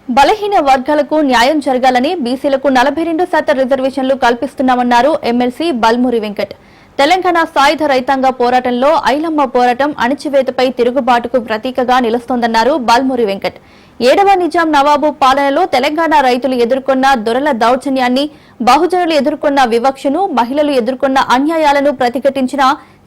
బలహీన వర్గాలకు న్యాయం జరగాలని బీసీలకు 42% రిజర్వేషన్లు కల్పిస్తున్నామన్నారు ఎమ్మెల్సీ బల్మూరి వెంకట్. తెలంగాణ సాయుధ రైతాంగ పోరాటంలో ఐలమ్మ పోరాటం అణచివేతపై తిరుగుబాటుకు ప్రతీకగా నిలుస్తోందన్నారు బల్మూరి వెంకట్. 7వ నిజాం నవాబు పాలనలో తెలంగాణ రైతులు ఎదుర్కొన్న దొరల దౌర్జన్యాన్ని, బహుజనులు ఎదుర్కొన్న వివక్షను, మహిళలు ఎదుర్కొన్న అన్యాయాలను ప్రతిఘటించిన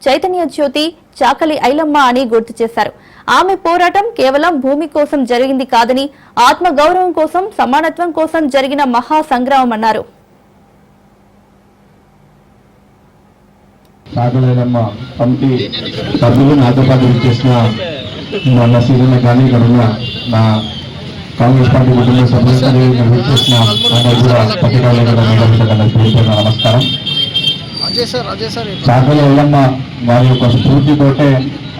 చైతన్య జ్యోతి చాకలి ఐలమ్మ అని గుర్తు చేశారు. ఆమె పోరాటం కేవలం భూమి కోసం జరిగింది కాదని, ఆత్మ గౌరవం కోసం, సమానత్వం కోసం జరిగిన మహా సంగ్రామం అన్నారు. చాకలైలమ్మ కమిటీ సభ్యులు నాతో పాటు చేసిన మన సీజన్ కానీ ఇక్కడ ఉన్న నా కాంగ్రెస్ పార్టీ కుటుంబ సభ్యులు చేసిన నమస్కారం. చాకలైలమ్మ వారి యొక్క స్ఫూర్తితోటే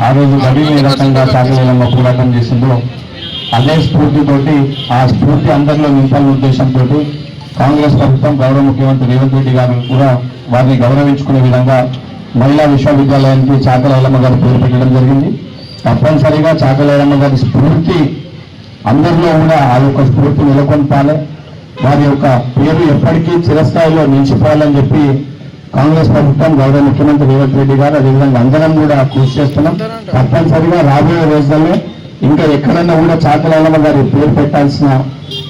ఆ రోజు గడి ఏ రకంగా చాకలైలమ్మ పోరాటం చేసిందో అదే స్ఫూర్తితోటి, ఆ స్ఫూర్తి అందరిలో నింపాలనే ఉద్దేశంతో కాంగ్రెస్ ప్రభుత్వం గౌరవ ముఖ్యమంత్రి రేవంత్ రెడ్డి గారు కూడా వారిని గౌరవించుకునే విధంగా మహిళా విశ్వవిద్యాలయానికి చాకలైలమ్మ గారు పేరు పెట్టడం జరిగింది. తప్పనిసరిగా చాకలైలమ్మ గారి స్ఫూర్తి అందరిలో కూడా ఆ యొక్క స్ఫూర్తి నెలకొల్పాలి, వారి యొక్క పేరు ఎప్పటికీ చిరస్థాయిలో నిలిచిపోవాలని చెప్పి కాంగ్రెస్ ప్రభుత్వం గౌరవ ముఖ్యమంత్రి రేవంత్ రెడ్డి గారు అదేవిధంగా అందరం కూడా కృషి చేస్తున్నాం. తప్పనిసరిగా రాబోయే రోజుల్లో ఇంకా ఎక్కడన్నా కూడా చాకలైలమ్మ గారి పేరు పెట్టాల్సిన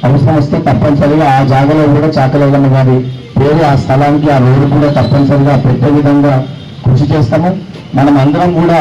అవసరం వస్తే తప్పనిసరిగా ఆ జాగాలో కూడా చాకలైలమ్మ గారి పేరు, ఆ స్థలానికి, ఆ రోడ్డు కూడా తప్పనిసరిగా పెట్టే విధంగా కృషి చేస్తాము. మనం అందరం కూడా